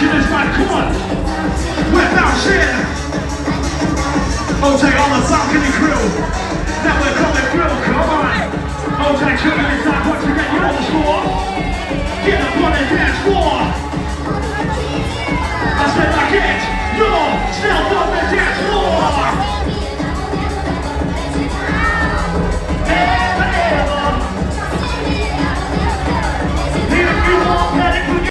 bouncing this man, come on. We're bouncing. OJ on the balcony crew. Now we're coming through, come on. OJ tripping this time once again, you know the score. Get up on the dance floor.